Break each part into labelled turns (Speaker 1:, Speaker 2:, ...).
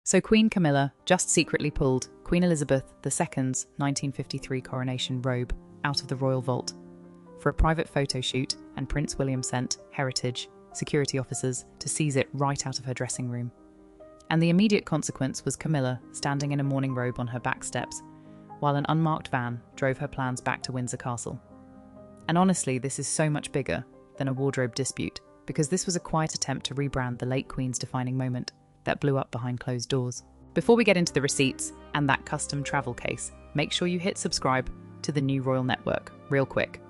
Speaker 1: So Queen Camilla just secretly pulled Queen Elizabeth II's 1953 coronation robe out of the royal vault for a private photo shoot, and Prince William sent heritage security officers to seize it right out of her dressing room. And the immediate consequence was Camilla standing in a mourning robe on her back steps, while an unmarked van drove her plans back to Windsor Castle. And honestly, this is so much bigger than a wardrobe dispute, because this was a quiet attempt to rebrand the late Queen's defining moment that blew up behind closed doors. Before we get into the receipts and that custom travel case, make sure you hit subscribe to the new Royal Network real quick,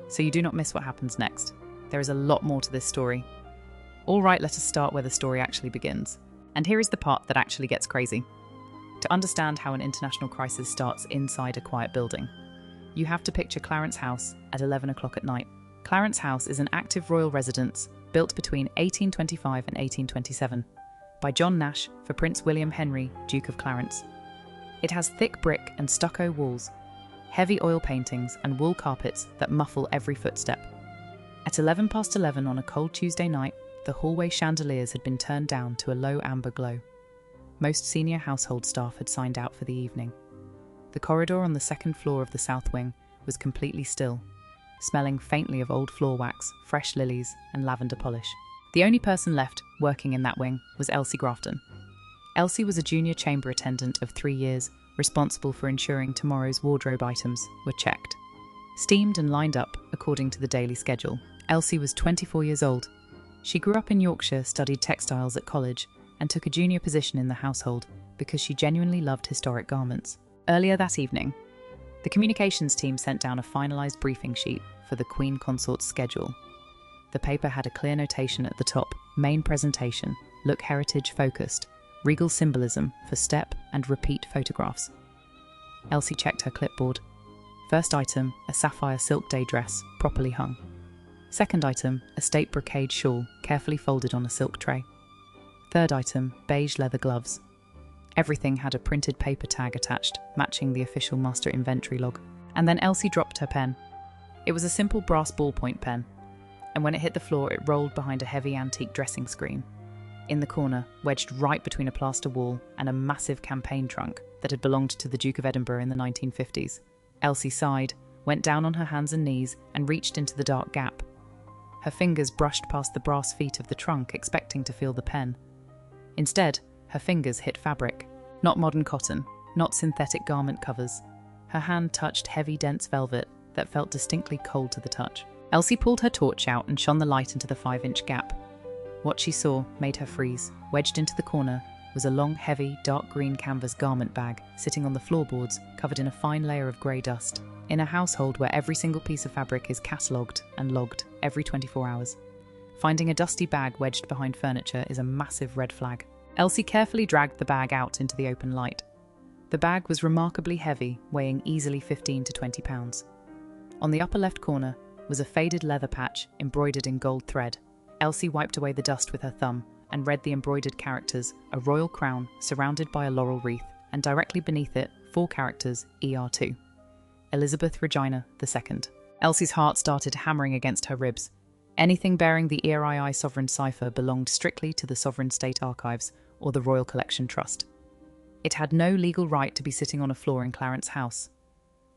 Speaker 1: so you do not miss what happens next. There is a lot more to this story. All right, let us start where the story actually begins. And here is the part that actually gets crazy. To understand how an international crisis starts inside a quiet building, you have to picture Clarence House at 11 o'clock at night. Clarence House is an active royal residence built between 1825 and 1827 by John Nash for Prince William Henry, Duke of Clarence. It has thick brick and stucco walls, heavy oil paintings and wool carpets that muffle every footstep. At 11 past 11 on a cold Tuesday night, the hallway chandeliers had been turned down to a low amber glow. Most senior household staff had signed out for the evening. The corridor on the second floor of the south wing was completely still, smelling faintly of old floor wax, fresh lilies, and lavender polish. The only person left working in that wing was Elsie Grafton. Elsie was a junior chamber attendant of 3 years, responsible for ensuring tomorrow's wardrobe items were checked, steamed and lined up according to the daily schedule. Elsie was 24 years old. She grew up in Yorkshire, studied textiles at college, and took a junior position in the household because she genuinely loved historic garments. Earlier that evening, the communications team sent down a finalised briefing sheet for the Queen Consort's schedule. The paper had a clear notation at the top: main presentation, look heritage focused, regal symbolism for step and repeat photographs. Elsie checked her clipboard. First item, a sapphire silk day dress, properly hung. Second item, a state brocade shawl, carefully folded on a silk tray. Third item, beige leather gloves. Everything had a printed paper tag attached, matching the official master inventory log. And then Elsie dropped her pen. It was a simple brass ballpoint pen, and when it hit the floor, it rolled behind a heavy antique dressing screen. In the corner, wedged right between a plaster wall and a massive campaign trunk that had belonged to the Duke of Edinburgh in the 1950s. Elsie sighed, went down on her hands and knees, and reached into the dark gap. Her fingers brushed past the brass feet of the trunk, expecting to feel the pen. Instead, her fingers hit fabric. Not modern cotton, not synthetic garment covers. Her hand touched heavy, dense velvet that felt distinctly cold to the touch. Elsie pulled her torch out and shone the light into the 5-inch gap. What she saw made her freeze. Wedged into the corner was a long, heavy, dark green canvas garment bag sitting on the floorboards, covered in a fine layer of grey dust. In a household where every single piece of fabric is catalogued and logged every 24 hours, finding a dusty bag wedged behind furniture is a massive red flag. Elsie carefully dragged the bag out into the open light. The bag was remarkably heavy, weighing easily 15 to 20 pounds. On the upper left corner was a faded leather patch embroidered in gold thread. Elsie wiped away the dust with her thumb and read the embroidered characters: a royal crown surrounded by a laurel wreath, and directly beneath it 4 characters: ER2. Elizabeth Regina II. Elsie's heart started hammering against her ribs. Anything bearing the ERII sovereign cipher belonged strictly to the Sovereign State Archives or the Royal Collection Trust. It had no legal right to be sitting on a floor in Clarence House.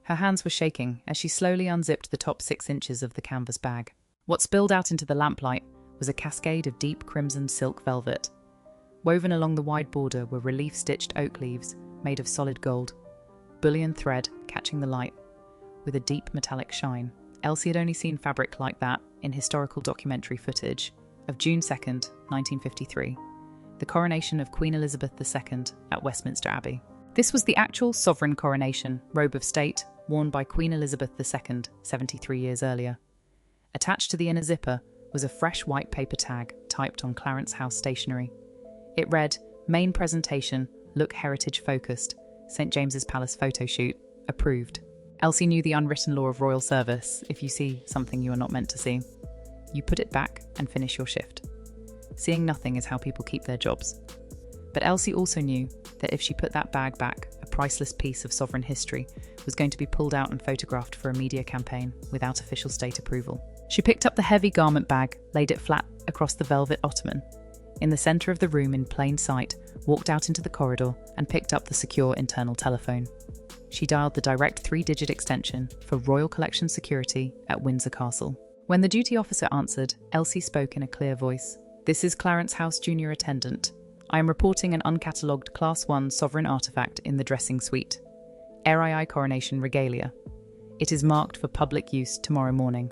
Speaker 1: Her hands were shaking as she slowly unzipped the top 6 inches of the canvas bag. What spilled out into the lamplight was a cascade of deep crimson silk velvet. Woven along the wide border were relief-stitched oak leaves made of solid gold, bullion thread catching the light with a deep metallic shine. Elsie had only seen fabric like that in historical documentary footage of June 2nd, 1953, the coronation of Queen Elizabeth II at Westminster Abbey. This was the actual sovereign coronation robe of state worn by Queen Elizabeth II 73 years earlier. Attached to the inner zipper was a fresh white paper tag typed on Clarence House stationery. It read, "Main presentation, look heritage focused, St James's Palace photo shoot, approved." Elsie knew the unwritten law of royal service: if you see something you are not meant to see, you put it back and finish your shift. Seeing nothing is how people keep their jobs. But Elsie also knew that if she put that bag back, a priceless piece of sovereign history was going to be pulled out and photographed for a media campaign without official state approval. She picked up the heavy garment bag, laid it flat across the velvet ottoman. in the centre of the room in plain sight, walked out into the corridor and picked up the secure internal telephone. She dialed the direct 3-digit extension for Royal Collection Security at Windsor Castle. When the duty officer answered, Elsie spoke in a clear voice. "This is Clarence House Junior Attendant. I am reporting an uncatalogued Class 1 sovereign artefact in the dressing suite. ERII Coronation Regalia. It is marked for public use tomorrow morning."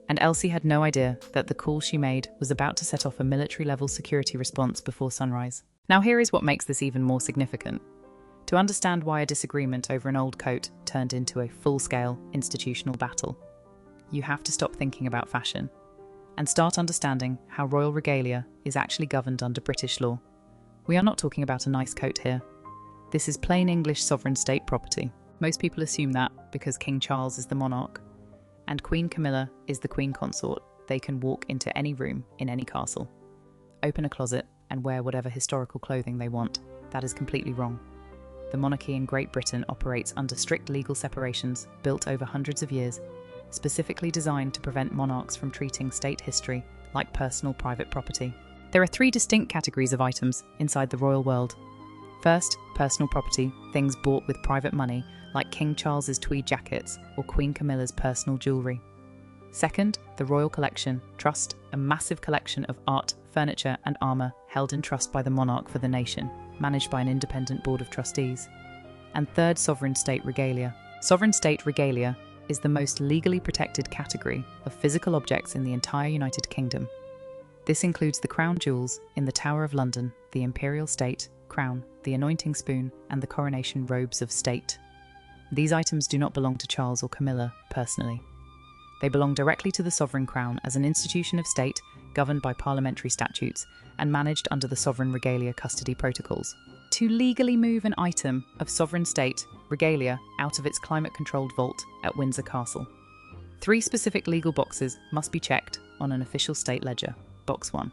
Speaker 1: And Elsie had no idea that the call she made was about to set off a military-level security response before sunrise. Now here is what makes this even more significant. To understand why a disagreement over an old coat turned into a full-scale institutional battle, you have to stop thinking about fashion and start understanding how royal regalia is actually governed under British law. We are not talking about a nice coat here. This is plain English sovereign state property. Most people assume that because King Charles is the monarch and Queen Camilla is the queen consort, they can walk into any room in any castle, open a closet and wear whatever historical clothing they want. That is completely wrong. The monarchy in Great Britain operates under strict legal separations built over hundreds of years, specifically designed to prevent monarchs from treating state history like personal private property. There are 3 distinct categories of items inside the royal world. First, personal property, things bought with private money, like King Charles's tweed jackets or Queen Camilla's personal jewellery. Second, the royal collection, trust, a massive collection of art, furniture and armour held in trust by the monarch for the nation, managed by an independent board of trustees. And third, sovereign state regalia. Sovereign state regalia is the most legally protected category of physical objects in the entire United Kingdom. This includes the crown jewels in the Tower of London, the imperial state crown, the anointing spoon, and the coronation robes of state. These items do not belong to Charles or Camilla personally. They belong directly to the sovereign crown as an institution of state governed by parliamentary statutes and managed under the sovereign regalia custody protocols. To legally move an item of sovereign state regalia out of its climate-controlled vault at Windsor Castle, 3 specific legal boxes must be checked on an official state ledger. Box 1.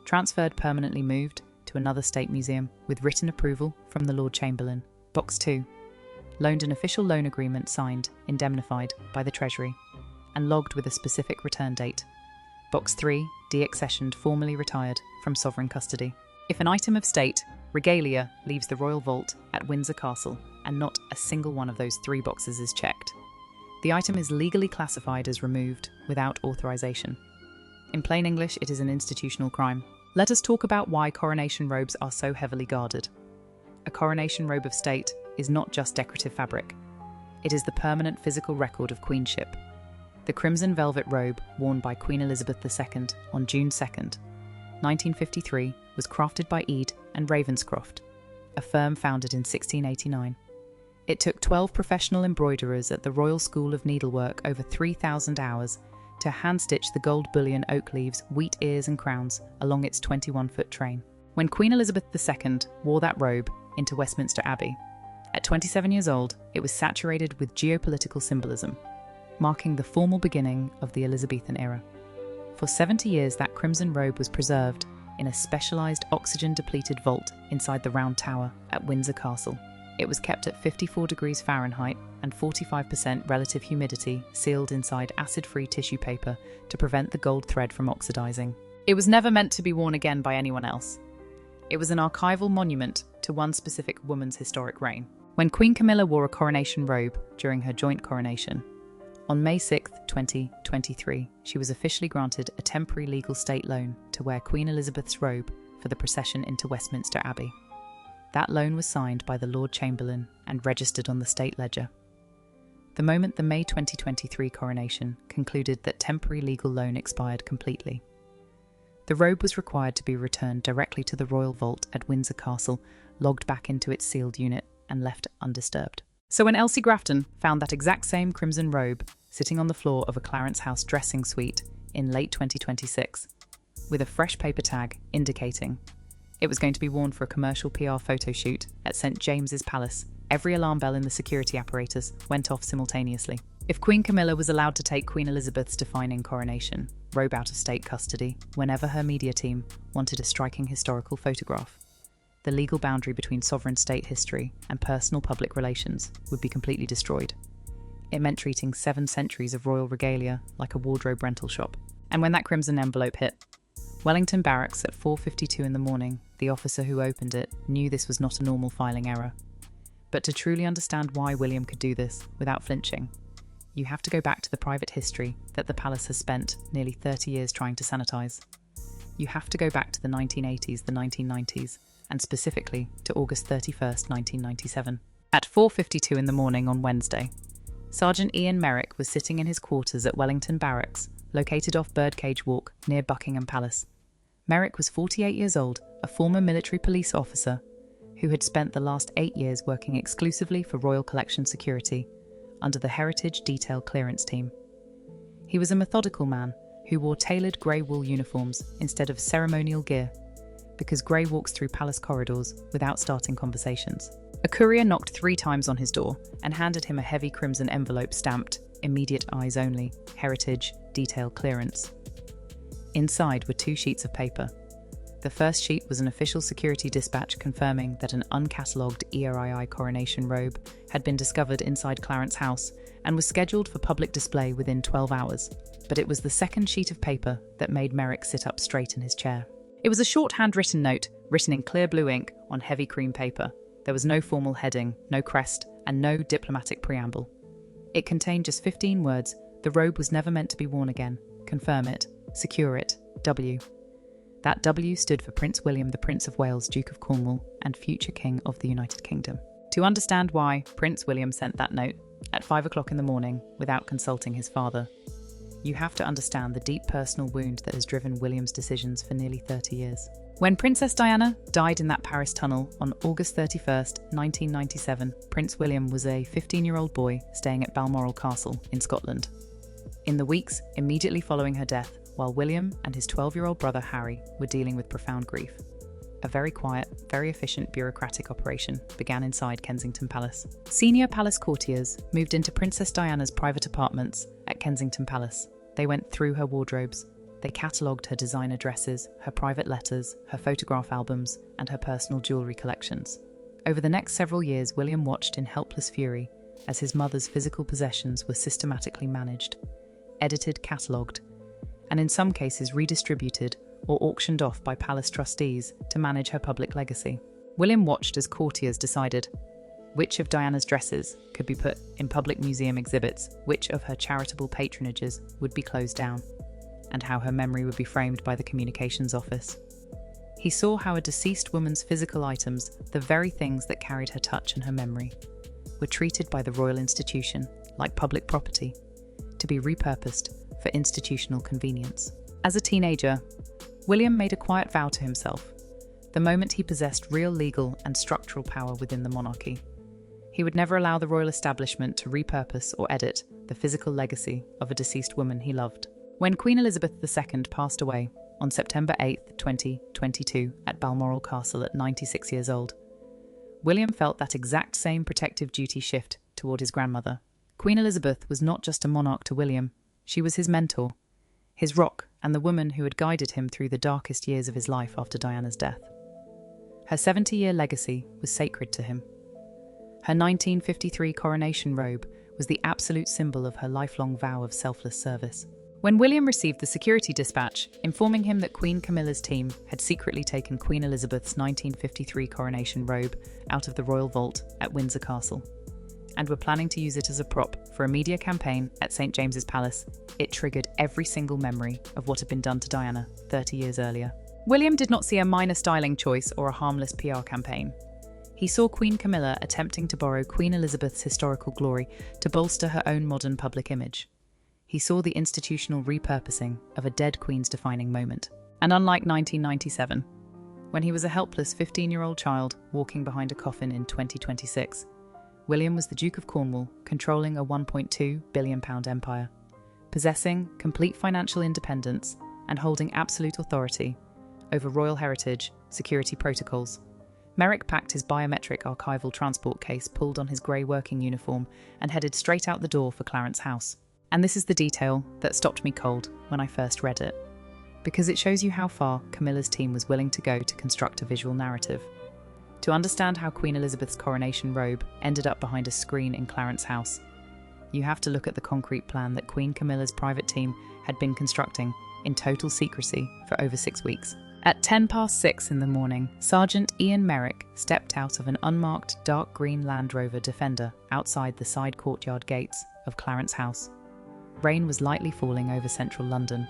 Speaker 1: Transferred permanently moved to another state museum with written approval from the Lord Chamberlain. Box 2. Loaned an official loan agreement signed, indemnified by the Treasury, and logged with a specific return date. Box 3. De-accessioned, formally retired from sovereign custody. If an item of state regalia leaves the royal vault at Windsor Castle and not a single one of those 3 boxes is checked, the item is legally classified as removed without authorization. In plain English, it is an institutional crime. Let us talk about why coronation robes are so heavily guarded. A coronation robe of state is not just decorative fabric. It is the permanent physical record of queenship. The crimson velvet robe worn by Queen Elizabeth II on June 2nd, 1953, was crafted by Ede and Ravenscroft, a firm founded in 1689. It took 12 professional embroiderers at the Royal School of Needlework over 3,000 hours to hand-stitch the gold bullion oak leaves, wheat ears and crowns along its 21-foot train. When Queen Elizabeth II wore that robe into Westminster Abbey, at 27 years old, it was saturated with geopolitical symbolism, marking the formal beginning of the Elizabethan era. For 70 years, that crimson robe was preserved in a specialised oxygen-depleted vault inside the Round Tower at Windsor Castle. It was kept at 54 degrees Fahrenheit and 45% relative humidity, sealed inside acid-free tissue paper to prevent the gold thread from oxidising. It was never meant to be worn again by anyone else. It was an archival monument to one specific woman's historic reign. When Queen Camilla wore a coronation robe during her joint coronation, on May 6, 2023, she was officially granted a temporary legal state loan to wear Queen Elizabeth's robe for the procession into Westminster Abbey. That loan was signed by the Lord Chamberlain and registered on the state ledger. The moment the May 2023 coronation concluded, that temporary legal loan expired completely. The robe was required to be returned directly to the royal vault at Windsor Castle, logged back into its sealed unit, and left undisturbed. So when Elsie Grafton found that exact same crimson robe sitting on the floor of a Clarence House dressing suite in late 2026, with a fresh paper tag indicating it was going to be worn for a commercial PR photo shoot at St James's Palace, every alarm bell in the security apparatus went off simultaneously. If Queen Camilla was allowed to take Queen Elizabeth's defining coronation robe out of state custody whenever her media team wanted a striking historical photograph, the legal boundary between sovereign state history and personal public relations would be completely destroyed. It meant treating 7 centuries of royal regalia like a wardrobe rental shop. And when that crimson envelope hit, Wellington Barracks at 4:52 in the morning, the officer who opened it knew this was not a normal filing error. But to truly understand why William could do this without flinching, you have to go back to the private history that the palace has spent nearly 30 years trying to sanitize. You have to go back to the 1980s, the 1990s, and specifically to August 31st, 1997. At 4:52 in the morning on Wednesday, Sergeant Ian Merrick was sitting in his quarters at Wellington Barracks, located off Birdcage Walk near Buckingham Palace. Merrick was 48 years old, a former military police officer who had spent the last 8 years working exclusively for Royal Collection Security under the Heritage Detail Clearance Team. He was a methodical man who wore tailored grey wool uniforms instead of ceremonial gear, because grey walks through palace corridors without starting conversations. A courier knocked 3 times on his door and handed him a heavy crimson envelope stamped "Immediate Eyes Only, Heritage Detail Clearance." Inside were 2 sheets of paper. The first sheet was an official security dispatch confirming that an uncatalogued ERII coronation robe had been discovered inside Clarence House and was scheduled for public display within 12 hours. But it was the second sheet of paper that made Merrick sit up straight in his chair. It was a short handwritten note, written in clear blue ink on heavy cream paper. There was no formal heading, no crest, and no diplomatic preamble. It contained just 15 words. The robe was never meant to be worn again. Confirm it. Secure it. W. That W stood for Prince William, the Prince of Wales, Duke of Cornwall, and future King of the United Kingdom. To understand why Prince William sent that note at 5 o'clock in the morning without consulting his father, you have to understand the deep personal wound that has driven William's decisions for nearly 30 years. When Princess Diana died in that Paris tunnel on August 31st, 1997, Prince William was a 15-year-old boy staying at Balmoral Castle in Scotland. In the weeks immediately following her death, while William and his 12-year-old brother Harry were dealing with profound grief, a very quiet, very efficient bureaucratic operation began inside Kensington Palace. Senior palace courtiers moved into Princess Diana's private apartments at Kensington Palace. They went through her wardrobes. They catalogued her designer dresses, her private letters, her photograph albums, and her personal jewellery collections. Over the next several years, William watched in helpless fury as his mother's physical possessions were systematically managed, edited, catalogued, and in some cases redistributed or auctioned off by palace trustees to manage her public legacy. William watched as courtiers decided which of Diana's dresses could be put in public museum exhibits, which of her charitable patronages would be closed down, and how her memory would be framed by the communications office. He saw how a deceased woman's physical items, the very things that carried her touch and her memory, were treated by the royal institution like public property, to be repurposed for institutional convenience. As a teenager, William made a quiet vow to himself. The moment he possessed real legal and structural power within the monarchy, he would never allow the royal establishment to repurpose or edit the physical legacy of a deceased woman he loved. When Queen Elizabeth II passed away on September 8, 2022 at Balmoral Castle at 96 years old, William felt that exact same protective duty shift toward his grandmother. Queen Elizabeth was not just a monarch to William, she was his mentor, his rock, and the woman who had guided him through the darkest years of his life after Diana's death. Her 70-year legacy was sacred to him. Her 1953 coronation robe was the absolute symbol of her lifelong vow of selfless service. When William received the security dispatch informing him that Queen Camilla's team had secretly taken Queen Elizabeth's 1953 coronation robe out of the royal vault at Windsor Castle, and were planning to use it as a prop for a media campaign at St. James's Palace, it triggered every single memory of what had been done to Diana 30 years earlier. William did not see a minor styling choice or a harmless PR campaign. He saw Queen Camilla attempting to borrow Queen Elizabeth's historical glory to bolster her own modern public image. He saw the institutional repurposing of a dead queen's defining moment. And unlike 1997, when he was a helpless 15-year-old child walking behind a coffin in 2026, William was the Duke of Cornwall, controlling a £1.2 billion empire, possessing complete financial independence and holding absolute authority over royal heritage, security protocols. Merrick packed his biometric archival transport case pulled on his grey working uniform and headed straight out the door for Clarence House. And this is the detail that stopped me cold when I first read it, because it shows you how far Camilla's team was willing to go to construct a visual narrative. To understand how Queen Elizabeth's coronation robe ended up behind a screen in Clarence House, you have to look at the concrete plan that Queen Camilla's private team had been constructing in total secrecy for over 6 weeks. At 6:10 in the morning, Sergeant Ian Merrick stepped out of an unmarked dark green Land Rover Defender outside the side courtyard gates of Clarence House. Rain was lightly falling over central London.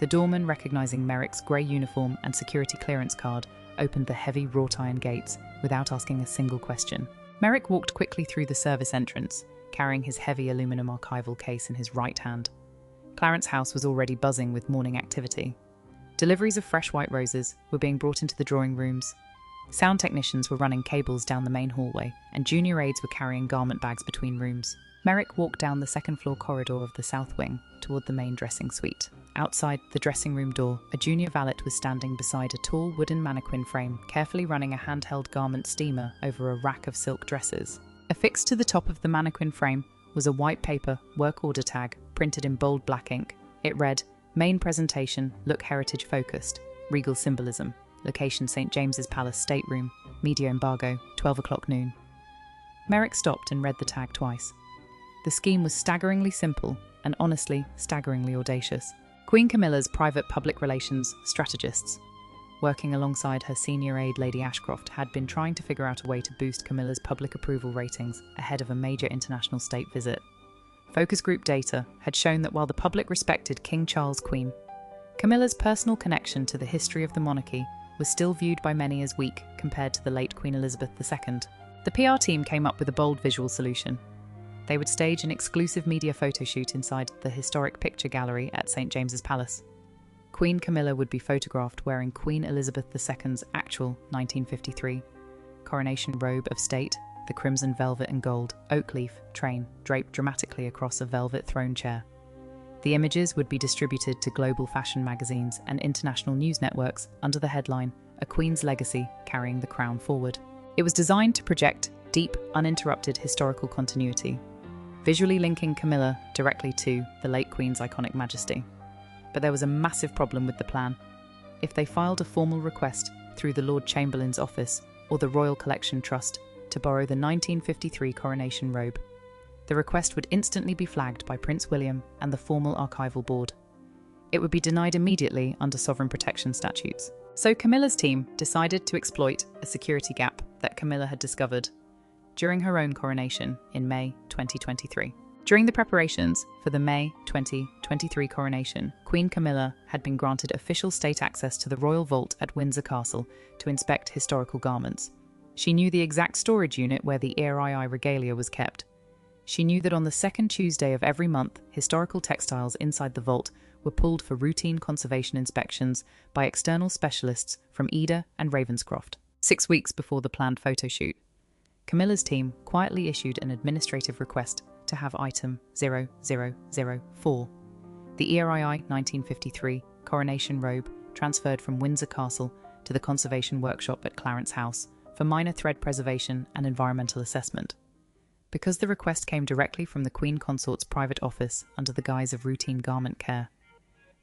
Speaker 1: The doorman, recognising Merrick's grey uniform and security clearance card, opened the heavy wrought iron gates without asking a single question. Merrick walked quickly through the service entrance, carrying his heavy aluminum archival case in his right hand. Clarence House was already buzzing with morning activity. Deliveries of fresh white roses were being brought into the drawing rooms. Sound technicians were running cables down the main hallway, and junior aides were carrying garment bags between rooms. Merrick walked down the second-floor corridor of the south wing toward the main dressing suite. Outside the dressing room door, a junior valet was standing beside a tall wooden mannequin frame, carefully running a handheld garment steamer over a rack of silk dresses. Affixed to the top of the mannequin frame was a white paper work order tag printed in bold black ink. It read, "Main presentation, look heritage focused, regal symbolism, location St. James's Palace stateroom, media embargo, 12 o'clock noon." Merrick stopped and read the tag twice. The scheme was staggeringly simple and honestly staggeringly audacious. Queen Camilla's private public relations strategists, working alongside her senior aide Lady Ashcroft, had been trying to figure out a way to boost Camilla's public approval ratings ahead of a major international state visit. Focus group data had shown that while the public respected King Charles Queen, Camilla's personal connection to the history of the monarchy was still viewed by many as weak compared to the late Queen Elizabeth II. The PR team came up with a bold visual solution. They would stage an exclusive media photoshoot inside the historic picture gallery at St. James's Palace. Queen Camilla would be photographed wearing Queen Elizabeth II's actual 1953 Coronation Robe of State, the crimson velvet and gold oak leaf train draped dramatically across a velvet throne chair. The images would be distributed to global fashion magazines and international news networks under the headline, "A Queen's Legacy Carrying the Crown Forward." It was designed to project deep, uninterrupted historical continuity, visually linking Camilla directly to the late Queen's iconic majesty. But there was a massive problem with the plan. If they filed a formal request through the Lord Chamberlain's office or the Royal Collection Trust to borrow the 1953 Coronation Robe, the request would instantly be flagged by Prince William and the formal archival board. It would be denied immediately under sovereign protection statutes. So Camilla's team decided to exploit a security gap that Camilla had discovered during her own coronation in May 2023. During the preparations for the May 2023 coronation, Queen Camilla had been granted official state access to the royal vault at Windsor Castle to inspect historical garments. She knew the exact storage unit where the ERII regalia was kept. She knew that on the second Tuesday of every month, historical textiles inside the vault were pulled for routine conservation inspections by external specialists from Eda and Ravenscroft. 6 weeks before the planned photoshoot, Camilla's team quietly issued an administrative request to have item 0004, the ERII 1953 Coronation Robe, transferred from Windsor Castle to the Conservation Workshop at Clarence House for minor thread preservation and environmental assessment. Because the request came directly from the Queen Consort's private office under the guise of routine garment care,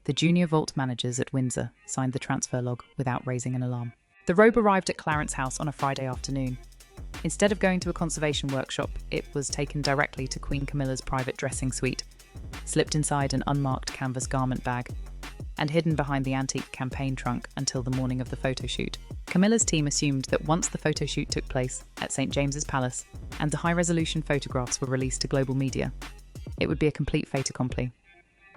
Speaker 1: the junior vault managers at Windsor signed the transfer log without raising an alarm. The robe arrived at Clarence House on a Friday afternoon. Instead of going to a conservation workshop, it was taken directly to Queen Camilla's private dressing suite, slipped inside an unmarked canvas garment bag, and hidden behind the antique campaign trunk until the morning of the photoshoot. Camilla's team assumed that once the photoshoot took place at St. James's Palace and the high-resolution photographs were released to global media, it would be a complete fait accompli.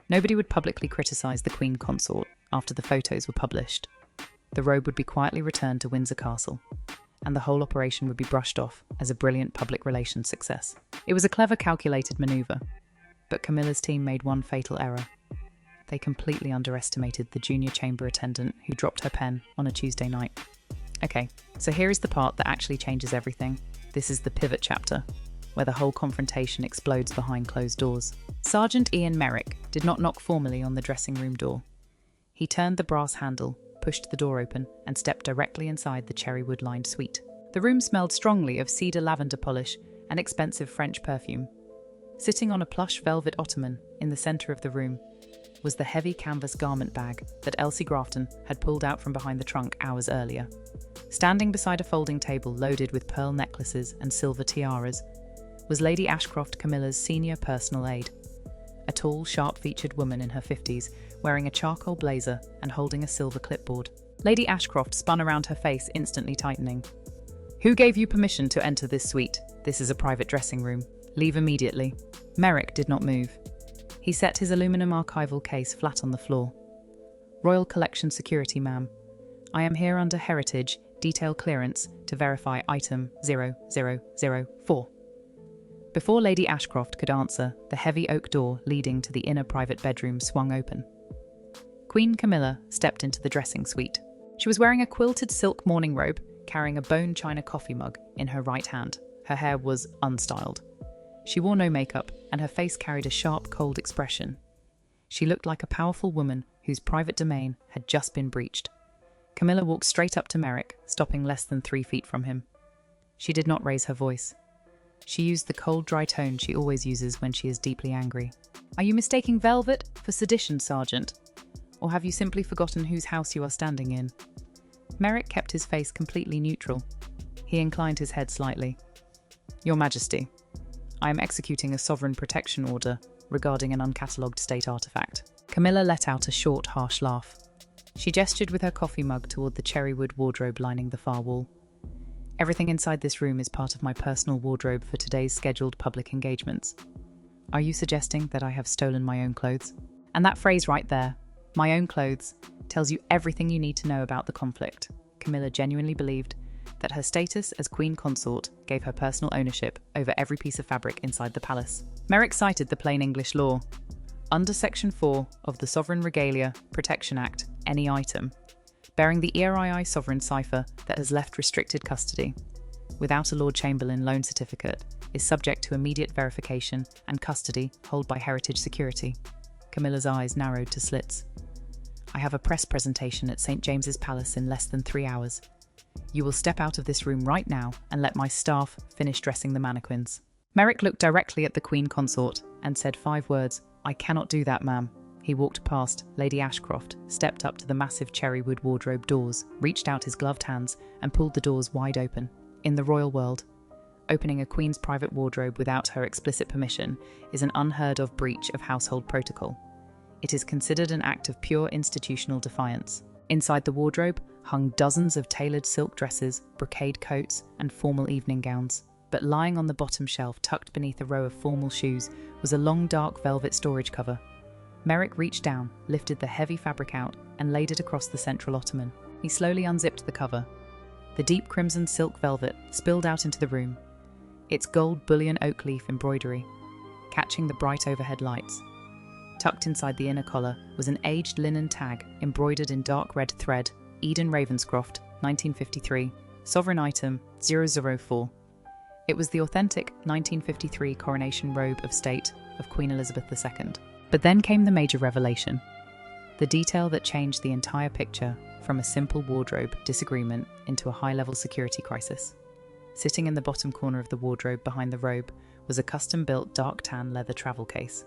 Speaker 1: Nobody would publicly criticise the Queen Consort after the photos were published. The robe would be quietly returned to Windsor Castle, and the whole operation would be brushed off as a brilliant public relations success. It was a clever, calculated manoeuvre, but Camilla's team made one fatal error. They completely underestimated the junior chamber attendant who dropped her pen on a Tuesday night. Okay, so here is the part that actually changes everything. This is the pivot chapter, where the whole confrontation explodes behind closed doors. Sergeant Ian Merrick did not knock formally on the dressing room door. He turned the brass handle, pushed the door open, and stepped directly inside the cherry wood-lined suite. The room smelled strongly of cedar lavender polish and expensive French perfume. Sitting on a plush velvet ottoman in the centre of the room was the heavy canvas garment bag that Elsie Grafton had pulled out from behind the trunk hours earlier. Standing beside a folding table loaded with pearl necklaces and silver tiaras was Lady Ashcroft, Camilla's senior personal aide. a tall, sharp-featured woman in her 50s, wearing a charcoal blazer and holding a silver clipboard. Lady Ashcroft spun around, her face instantly tightening. "Who gave you permission to enter this suite? This is a private dressing room. Leave immediately." Merrick did not move. He set his aluminum archival case flat on the floor. "Royal Collection security, ma'am. I am here under heritage detail clearance to verify item 0004. Before Lady Ashcroft could answer, the heavy oak door leading to the inner private bedroom swung open. Queen Camilla stepped into the dressing suite. She was wearing a quilted silk morning robe, carrying a bone china coffee mug in her right hand. Her hair was unstyled. She wore no makeup, and her face carried a sharp, cold expression. She looked like a powerful woman whose private domain had just been breached. Camilla walked straight up to Merrick, stopping less than 3 feet from him. She did not raise her voice. She used the cold, dry tone she always uses when she is deeply angry. "Are you mistaking velvet for sedition, Sergeant? Or have you simply forgotten whose house you are standing in?" Merrick kept his face completely neutral. He inclined his head slightly. "Your Majesty, I am executing a sovereign protection order regarding an uncatalogued state artifact." Camilla let out a short, harsh laugh. She gestured with her coffee mug toward the cherrywood wardrobe lining the far wall. "Everything inside this room is part of my personal wardrobe for today's scheduled public engagements. Are you suggesting that I have stolen my own clothes?" And that phrase right there, "my own clothes," tells you everything you need to know about the conflict. Camilla genuinely believed that her status as Queen Consort gave her personal ownership over every piece of fabric inside the palace. Merrick cited the plain English law. Under Section 4 of the Sovereign Regalia Protection Act, any item bearing the ERII sovereign cipher that has left restricted custody, without a Lord Chamberlain loan certificate, is subject to immediate verification and custody held by heritage security. Camilla's eyes narrowed to slits. "I have a press presentation at St. James's Palace in less than 3 hours. You will step out of this room right now and let my staff finish dressing the mannequins." Merrick looked directly at the Queen Consort and said 5 words. "I cannot do that, ma'am." He walked past Lady Ashcroft, stepped up to the massive cherrywood wardrobe doors, reached out his gloved hands, and pulled the doors wide open. In the royal world, opening a queen's private wardrobe without her explicit permission is an unheard-of breach of household protocol. It is considered an act of pure institutional defiance. Inside the wardrobe hung dozens of tailored silk dresses, brocade coats, and formal evening gowns. But lying on the bottom shelf, tucked beneath a row of formal shoes, was a long dark velvet storage cover. Merrick reached down, lifted the heavy fabric out, and laid it across the central ottoman. He slowly unzipped the cover. The deep crimson silk velvet spilled out into the room, its gold bullion oak leaf embroidery catching the bright overhead lights. Tucked inside the inner collar was an aged linen tag embroidered in dark red thread, Eden Ravenscroft, 1953, sovereign item 004. It was the authentic 1953 Coronation Robe of State of Queen Elizabeth II. But then came the major revelation, the detail that changed the entire picture from a simple wardrobe disagreement into a high-level security crisis. Sitting in the bottom corner of the wardrobe behind the robe was a custom-built dark tan leather travel case.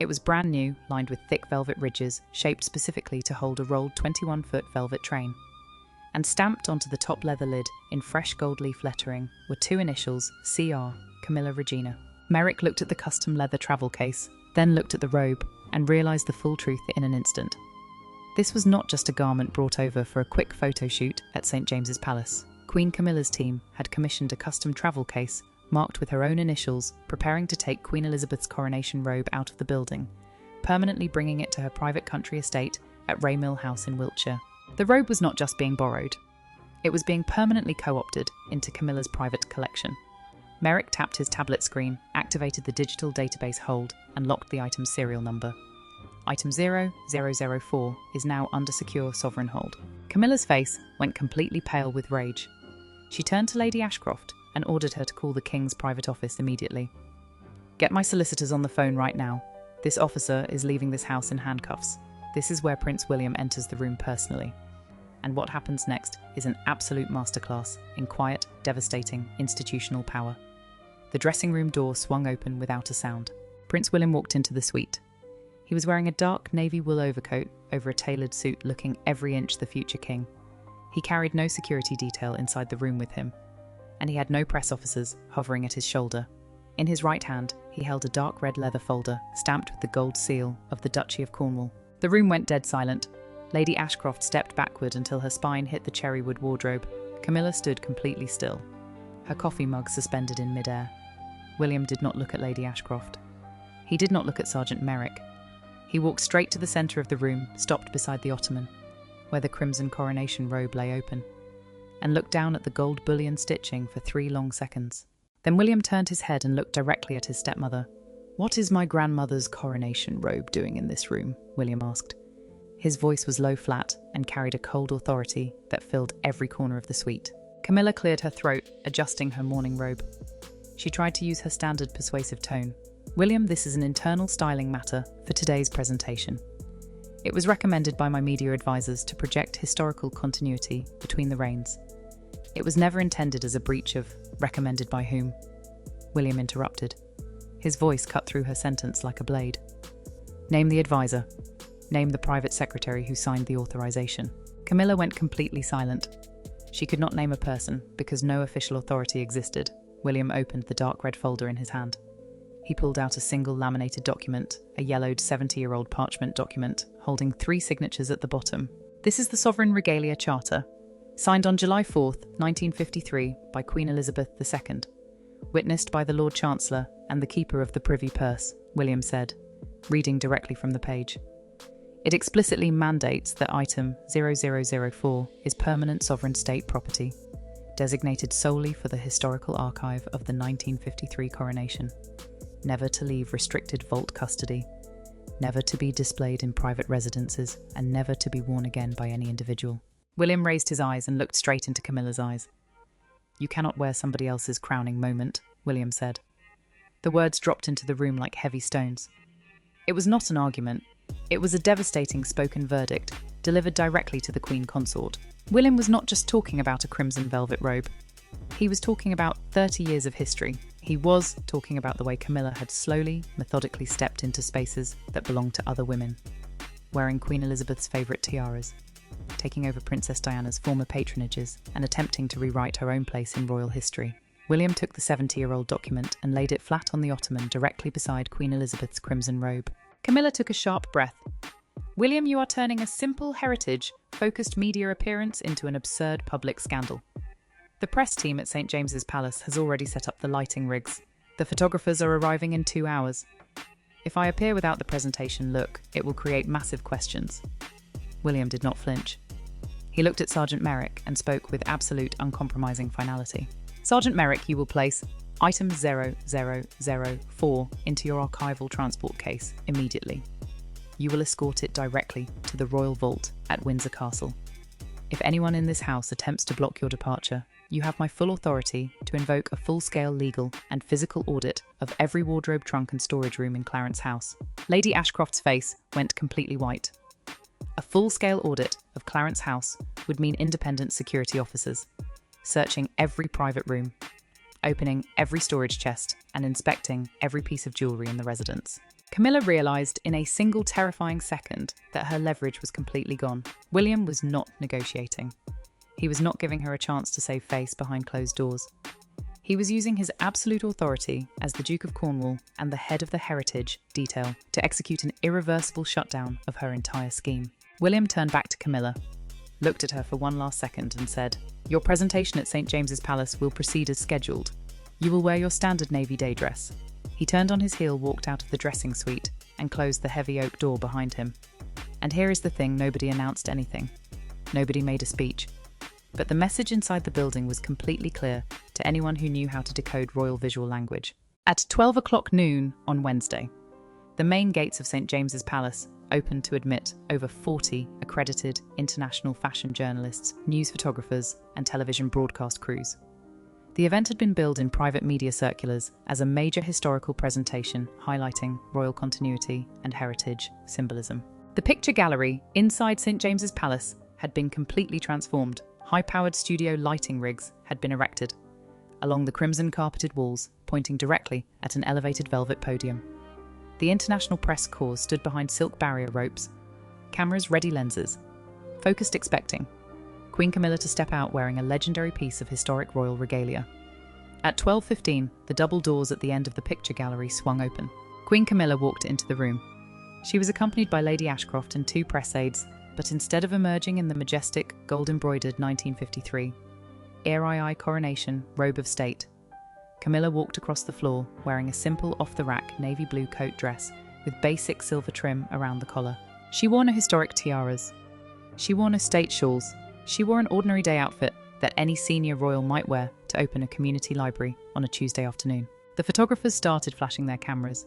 Speaker 1: It was brand new, lined with thick velvet ridges, shaped specifically to hold a rolled 21-foot velvet train. And stamped onto the top leather lid in fresh gold leaf lettering were 2 initials, CR, Camilla Regina. Merrick looked at the custom leather travel case, then looked at the robe, and realised the full truth in an instant. This was not just a garment brought over for a quick photo shoot at St. James's Palace. Queen Camilla's team had commissioned a custom travel case marked with her own initials, preparing to take Queen Elizabeth's coronation robe out of the building, permanently bringing it to her private country estate at Raymill House in Wiltshire. The robe was not just being borrowed, it was being permanently co-opted into Camilla's private collection. Merrick tapped his tablet screen, activated the digital database hold, and locked the item's serial number. Item 0004 is now under secure sovereign hold. Camilla's face went completely pale with rage. She turned to Lady Ashcroft and ordered her to call the King's private office immediately. "Get my solicitors on the phone right now. This officer is leaving this house in handcuffs. This is where Prince William enters the room personally. And what happens next is an absolute masterclass in quiet, devastating, institutional power." The dressing room door swung open without a sound. Prince William walked into the suite. He was wearing a dark navy wool overcoat over a tailored suit, looking every inch the future king. He carried no security detail inside the room with him, and he had no press officers hovering at his shoulder. In his right hand, he he held a dark red leather folder stamped with the gold seal of the Duchy of Cornwall. The room went dead silent. Lady Ashcroft stepped backward until her spine hit the cherrywood wardrobe. Camilla stood completely still, her coffee mug suspended in midair. William did not look at Lady Ashcroft. He did not look at Sergeant Merrick. He walked straight to the centre of the room, stopped beside the ottoman, where the crimson coronation robe lay open, and looked down at the gold bullion stitching for 3 long seconds. Then William turned his head and looked directly at his stepmother. "What is my grandmother's coronation robe doing in this room?" William asked. His voice was low flat and carried a cold authority that filled every corner of the suite. Camilla cleared her throat, adjusting her mourning robe. She tried to use her standard persuasive tone. "William, this is an internal styling matter for today's presentation. It was recommended by my media advisors to project historical continuity between the reigns. It was never intended as a breach of recommended by whom." William interrupted. His voice cut through her sentence like a blade. "Name the advisor. Name the private secretary who signed the authorization." Camilla went completely silent. She could not name a person because no official authority existed. William opened the dark red folder in his hand. He pulled out a single laminated document, a yellowed 70-year-old parchment document, holding 3 signatures at the bottom. "This is the Sovereign Regalia Charter, signed on July 4th, 1953 by Queen Elizabeth II. Witnessed by the Lord Chancellor and the Keeper of the Privy Purse," William said, reading directly from the page. "It explicitly mandates that item 0004 is permanent sovereign state property, designated solely for the historical archive of the 1953 coronation, never to leave restricted vault custody, never to be displayed in private residences, and never to be worn again by any individual." William raised his eyes and looked straight into Camilla's eyes. "You cannot wear somebody else's crowning moment," William said. The words dropped into the room like heavy stones. It was not an argument. It was a devastating spoken verdict, delivered directly to the Queen Consort. William was not just talking about a crimson velvet robe. He was talking about 30 years of history. He was talking about the way Camilla had slowly, methodically stepped into spaces that belonged to other women, wearing Queen Elizabeth's favourite tiaras, taking over Princess Diana's former patronages, and attempting to rewrite her own place in royal history. William took the 70-year-old document and laid it flat on the ottoman directly beside Queen Elizabeth's crimson robe. Camilla took a sharp breath. "William, you are turning a simple heritage-focused media appearance into an absurd public scandal. The press team at St. James's Palace has already set up the lighting rigs. The photographers are arriving in 2 hours. If I appear without the presentation look, it will create massive questions." William did not flinch. He looked at Sergeant Merrick and spoke with absolute, uncompromising finality. "Sergeant Merrick, you will place item 0004 into your archival transport case immediately. You will escort it directly to the Royal Vault at Windsor Castle. If anyone in this house attempts to block your departure, you have my full authority to invoke a full-scale legal and physical audit of every wardrobe, trunk and storage room in Clarence House." Lady Ashcroft's face went completely white. A full-scale audit of Clarence House would mean independent security officers searching every private room, opening every storage chest, and inspecting every piece of jewellery in the residence. Camilla realised in a single terrifying second that her leverage was completely gone. William was not negotiating. He was not giving her a chance to save face behind closed doors. He was using his absolute authority as the Duke of Cornwall and the head of the heritage detail to execute an irreversible shutdown of her entire scheme. William turned back to Camilla, looked at her for one last second and said, "Your presentation at St. James's Palace will proceed as scheduled. You will wear your standard navy day dress." He turned on his heel, walked out of the dressing suite, and closed the heavy oak door behind him. And here is the thing, nobody announced anything. Nobody made a speech. But the message inside the building was completely clear to anyone who knew how to decode royal visual language. At 12 o'clock noon on Wednesday, the main gates of St. James's Palace opened to admit over 40 accredited international fashion journalists, news photographers, and television broadcast crews. The event had been billed in private media circulars as a major historical presentation highlighting royal continuity and heritage symbolism. The picture gallery inside St. James's Palace had been completely transformed. High-powered studio lighting rigs had been erected along the crimson carpeted walls, pointing directly at an elevated velvet podium. The international press corps stood behind silk barrier ropes, cameras ready lenses, focused expecting Queen Camilla to step out wearing a legendary piece of historic royal regalia. At 12:15, the double doors at the end of the picture gallery swung open. Queen Camilla walked into the room. She was accompanied by Lady Ashcroft and two press aides, but instead of emerging in the majestic, gold-embroidered 1953 ERII Coronation Robe of State, Camilla walked across the floor wearing a simple off-the-rack navy blue coat dress with basic silver trim around the collar. She wore no historic tiaras. She wore no state shawls. She wore an ordinary day outfit that any senior royal might wear to open a community library on a Tuesday afternoon. The photographers started flashing their cameras,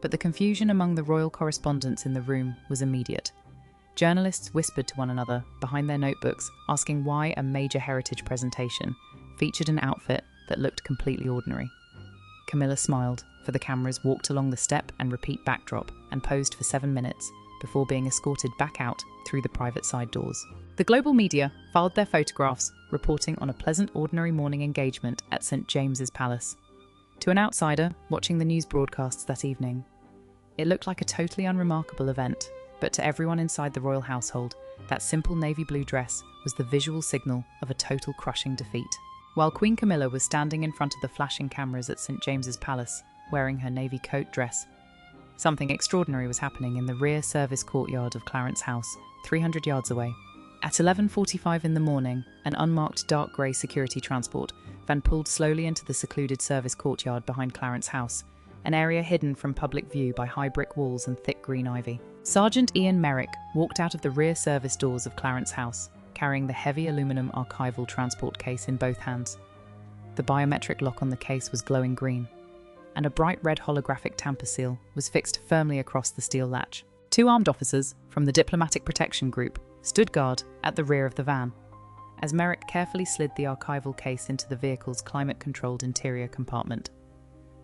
Speaker 1: but the confusion among the royal correspondents in the room was immediate. Journalists whispered to one another behind their notebooks, asking why a major heritage presentation featured an outfit that looked completely ordinary. Camilla smiled, for the cameras walked along the step and repeat backdrop and posed for 7 minutes before being escorted back out through the private side doors. The global media filed their photographs, reporting on a pleasant ordinary morning engagement at St. James's Palace. To an outsider watching the news broadcasts that evening, it looked like a totally unremarkable event, but to everyone inside the royal household, that simple navy blue dress was the visual signal of a total crushing defeat. While Queen Camilla was standing in front of the flashing cameras at St. James's Palace, wearing her navy coat dress, something extraordinary was happening in the rear service courtyard of Clarence House, 300 yards away. At 11:45 in the morning, an unmarked dark grey security transport van pulled slowly into the secluded service courtyard behind Clarence House, an area hidden from public view by high brick walls and thick green ivy. Sergeant Ian Merrick walked out of the rear service doors of Clarence House, carrying the heavy aluminum archival transport case in both hands. The biometric lock on the case was glowing green, and a bright red holographic tamper seal was fixed firmly across the steel latch. Two armed officers from the Diplomatic Protection Group stood guard at the rear of the van, as Merrick carefully slid the archival case into the vehicle's climate-controlled interior compartment.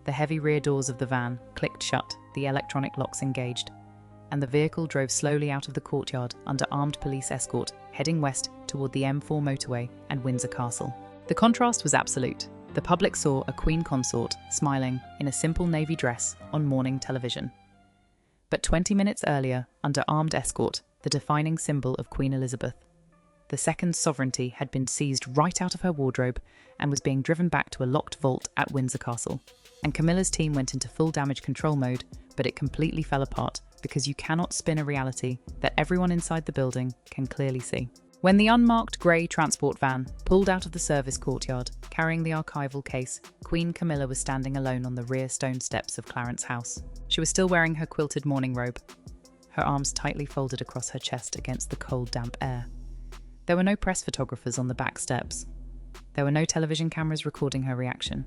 Speaker 1: The heavy rear doors of the van clicked shut, the electronic locks engaged, and the vehicle drove slowly out of the courtyard under armed police escort, heading west toward the M4 motorway and Windsor Castle. The contrast was absolute. The public saw a Queen consort smiling in a simple navy dress on morning television. But 20 minutes earlier, under armed escort, the defining symbol of Queen Elizabeth, II's sovereignty had been seized right out of her wardrobe and was being driven back to a locked vault at Windsor Castle. And Camilla's team went into full damage control mode, but it completely fell apart because you cannot spin a reality that everyone inside the building can clearly see. When the unmarked grey transport van pulled out of the service courtyard, carrying the archival case, Queen Camilla was standing alone on the rear stone steps of Clarence House. She was still wearing her quilted morning robe, her arms tightly folded across her chest against the cold, damp air. There were no press photographers on the back steps. There were no television cameras recording her reaction.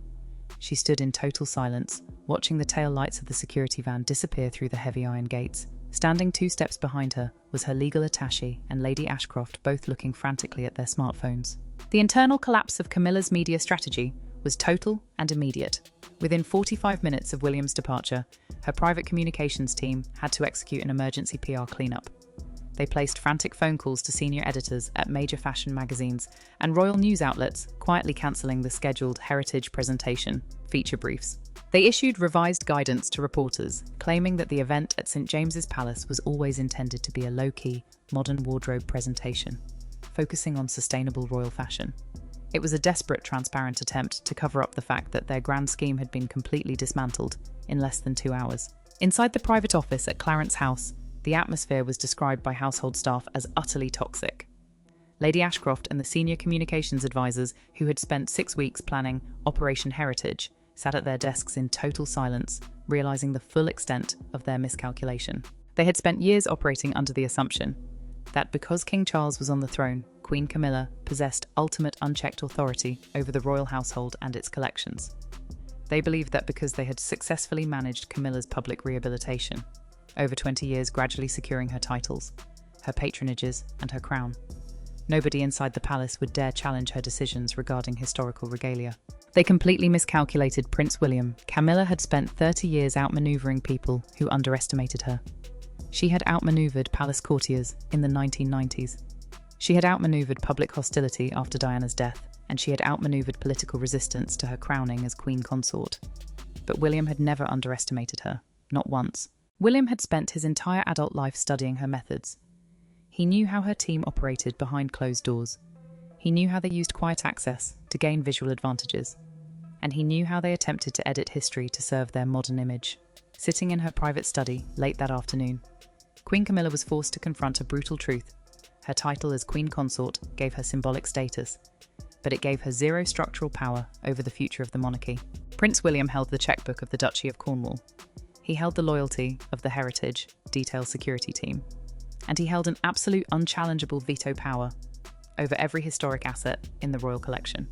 Speaker 1: She stood in total silence, watching the tail lights of the security van disappear through the heavy iron gates. Standing 2 steps behind her was her legal attaché and Lady Ashcroft, both looking frantically at their smartphones. The internal collapse of Camilla's media strategy was total and immediate. Within 45 minutes of William's departure, her private communications team had to execute an emergency PR cleanup. They placed frantic phone calls to senior editors at major fashion magazines and royal news outlets, quietly cancelling the scheduled heritage presentation feature briefs. They issued revised guidance to reporters, claiming that the event at St. James's Palace was always intended to be a low-key, modern wardrobe presentation, focusing on sustainable royal fashion. It was a desperate, transparent attempt to cover up the fact that their grand scheme had been completely dismantled in less than 2 hours. Inside the private office at Clarence House, the atmosphere was described by household staff as utterly toxic. Lady Ashcroft and the senior communications advisors, who had spent 6 weeks planning Operation Heritage, sat at their desks in total silence, realising the full extent of their miscalculation. They had spent years operating under the assumption that because King Charles was on the throne, Queen Camilla possessed ultimate unchecked authority over the royal household and its collections. They believed that because they had successfully managed Camilla's public rehabilitation, over 20 years gradually securing her titles, her patronages, and her crown, nobody inside the palace would dare challenge her decisions regarding historical regalia. They completely miscalculated Prince William. Camilla had spent 30 years outmanoeuvring people who underestimated her. She had outmanoeuvred palace courtiers in the 1990s. She had outmanoeuvred public hostility after Diana's death, and she had outmanoeuvred political resistance to her crowning as Queen Consort. But William had never underestimated her, not once. William had spent his entire adult life studying her methods. He knew how her team operated behind closed doors. He knew how they used quiet access to gain visual advantages. and he knew how they attempted to edit history to serve their modern image. Sitting in her private study late that afternoon, Queen Camilla was forced to confront a brutal truth. Her title as Queen Consort gave her symbolic status, but it gave her zero structural power over the future of the monarchy. Prince William held the checkbook of the Duchy of Cornwall. He held the loyalty of the Heritage Detail Security Team, and he held an absolute unchallengeable veto power over every historic asset in the royal collection.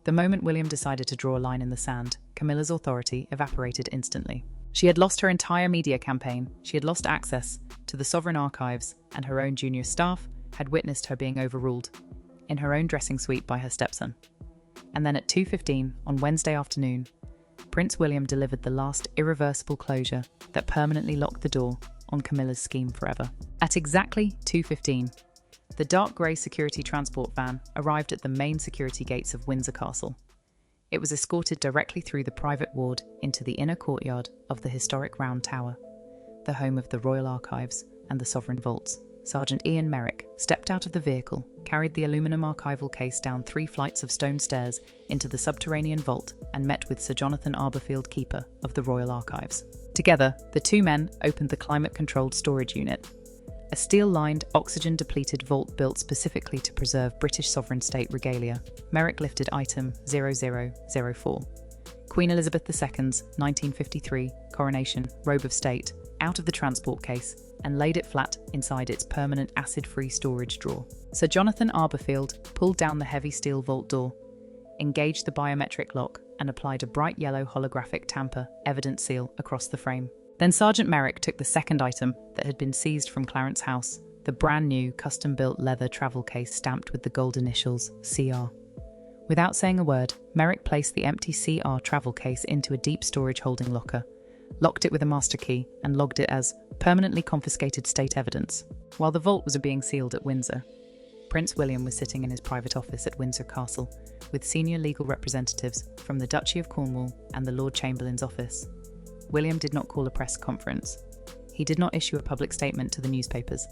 Speaker 1: The moment William decided to draw a line in the sand, Camilla's authority evaporated instantly. She had lost her entire media campaign, she had lost access to the sovereign archives, and her own junior staff had witnessed her being overruled in her own dressing suite by her stepson. And then at 2:15 on Wednesday afternoon, Prince William delivered the last irreversible closure that permanently locked the door on Camilla's scheme forever. At exactly 2:15, the dark grey security transport van arrived at the main security gates of Windsor Castle. It was escorted directly through the private ward into the inner courtyard of the historic Round Tower, the home of the Royal Archives and the Sovereign Vaults. Sergeant Ian Merrick stepped out of the vehicle, carried the aluminum archival case down 3 flights of stone stairs into the subterranean vault, and met with Sir Jonathan Arborfield, Keeper of the Royal Archives. Together, the two men opened the climate-controlled storage unit, a steel-lined, oxygen-depleted vault built specifically to preserve British sovereign state regalia. Merrick lifted item 0004, Queen Elizabeth II's 1953 Coronation Robe of State, out of the transport case and laid it flat inside its permanent acid-free storage drawer. Sir Jonathan Arborfield pulled down the heavy steel vault door, engaged the biometric lock, and applied a bright yellow holographic tamper evidence seal across the frame. Then Sergeant Merrick took the second item that had been seized from Clarence House, the brand new custom-built leather travel case stamped with the gold initials CR. Without saying a word, Merrick placed the empty CR travel case into a deep storage holding locker, locked it with a master key, and logged it as permanently confiscated state evidence. While the vault was being sealed at Windsor, Prince William was sitting in his private office at Windsor Castle with senior legal representatives from the Duchy of Cornwall and the Lord Chamberlain's office. William did not call a press conference. He did not issue a public statement to the newspapers.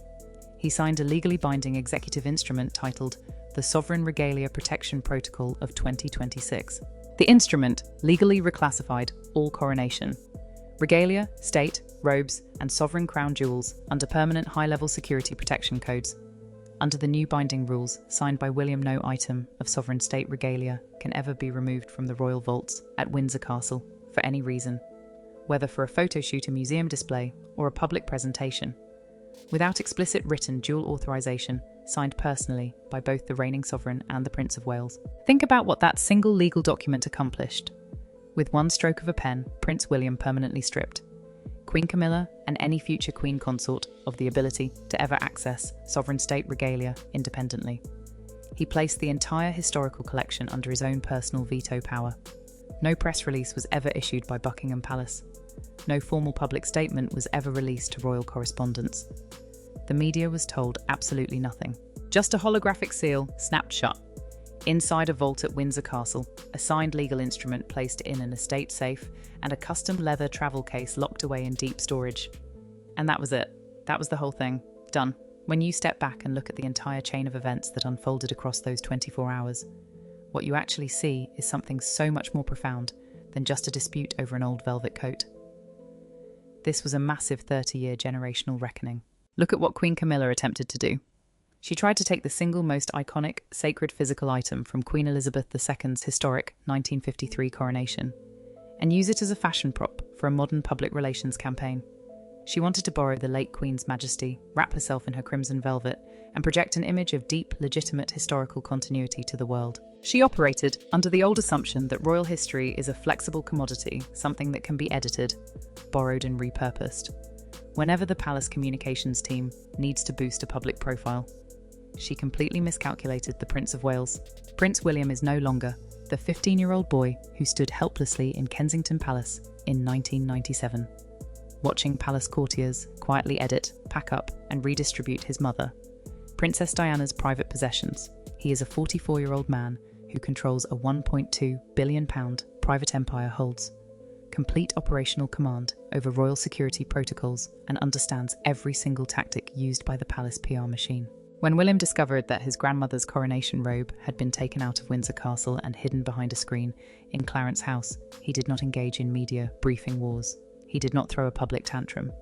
Speaker 1: He signed a legally binding executive instrument titled the Sovereign Regalia Protection Protocol of 2026. The instrument legally reclassified all coronation, regalia, state, robes, and sovereign crown jewels under permanent high-level security protection codes. Under the new binding rules signed by William, no item of sovereign state regalia can ever be removed from the royal vaults at Windsor Castle for any reason, whether for a photoshoot, a museum display, or a public presentation, without explicit written dual authorization signed personally by both the reigning sovereign and the Prince of Wales. Think about what that single legal document accomplished. With one stroke of a pen, Prince William permanently stripped Queen Camilla and any future Queen Consort of the ability to ever access sovereign state regalia independently. He placed the entire historical collection under his own personal veto power. No press release was ever issued by Buckingham Palace. No formal public statement was ever released to royal correspondents. The media was told absolutely nothing. Just a holographic seal snapped shut. Inside a vault at Windsor Castle, a signed legal instrument placed in an estate safe, and a custom leather travel case locked away in deep storage. And that was it. That was the whole thing. Done. When you step back and look at the entire chain of events that unfolded across those 24 hours, what you actually see is something so much more profound than just a dispute over an old velvet coat. This was a massive 30-year generational reckoning. Look at what Queen Camilla attempted to do. She tried to take the single most iconic, sacred physical item from Queen Elizabeth II's historic 1953 coronation and use it as a fashion prop for a modern public relations campaign. She wanted to borrow the late Queen's majesty, wrap herself in her crimson velvet, and project an image of deep, legitimate historical continuity to the world. She operated under the old assumption that royal history is a flexible commodity, something that can be edited, borrowed and repurposed. Whenever the palace communications team needs to boost a public profile, she completely miscalculated the Prince of Wales. Prince William is no longer the 15-year-old boy who stood helplessly in Kensington Palace in 1997, watching palace courtiers quietly edit, pack up, and redistribute his mother, Princess Diana's private possessions. He is a 44-year-old man who controls a £1.2 billion private empire, holds complete operational command over royal security protocols, and understands every single tactic used by the palace PR machine. When William discovered that his grandmother's coronation robe had been taken out of Windsor Castle and hidden behind a screen in Clarence House, he did not engage in media briefing wars. He did not throw a public tantrum.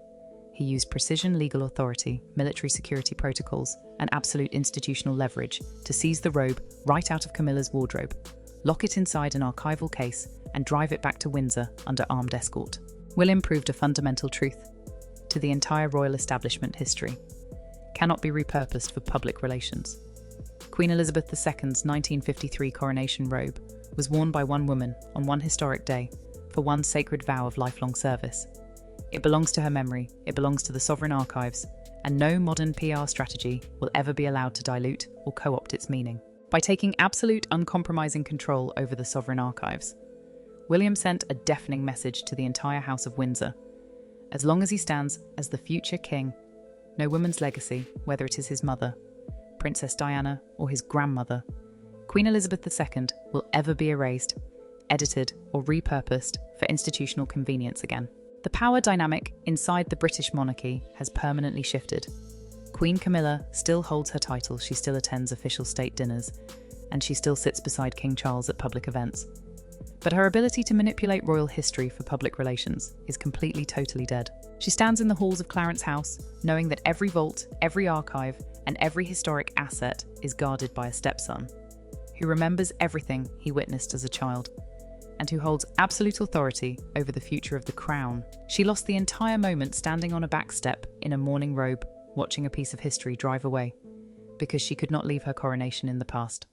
Speaker 1: He used precision legal authority, military security protocols, and absolute institutional leverage to seize the robe right out of Camilla's wardrobe, lock it inside an archival case, and drive it back to Windsor under armed escort. William proved a fundamental truth. To the entire royal establishment, history cannot be repurposed for public relations. Queen Elizabeth II's 1953 coronation robe was worn by one woman on one historic day for one sacred vow of lifelong service. It belongs to her memory, it belongs to the sovereign archives, and no modern PR strategy will ever be allowed to dilute or co-opt its meaning. By taking absolute, uncompromising control over the sovereign archives, William sent a deafening message to the entire House of Windsor. As long as he stands as the future king, no woman's legacy, whether it is his mother, Princess Diana, or his grandmother, Queen Elizabeth II, will ever be erased, edited, or repurposed for institutional convenience again. The power dynamic inside the British monarchy has permanently shifted. Queen Camilla still holds her title, she still attends official state dinners, and she still sits beside King Charles at public events. But her ability to manipulate royal history for public relations is completely, totally dead. She stands in the halls of Clarence House, knowing that every vault, every archive, and every historic asset is guarded by a stepson, who remembers everything he witnessed as a child, and who holds absolute authority over the future of the crown. She lost the entire moment standing on a back step in a mourning robe, watching a piece of history drive away, because she could not leave her coronation in the past.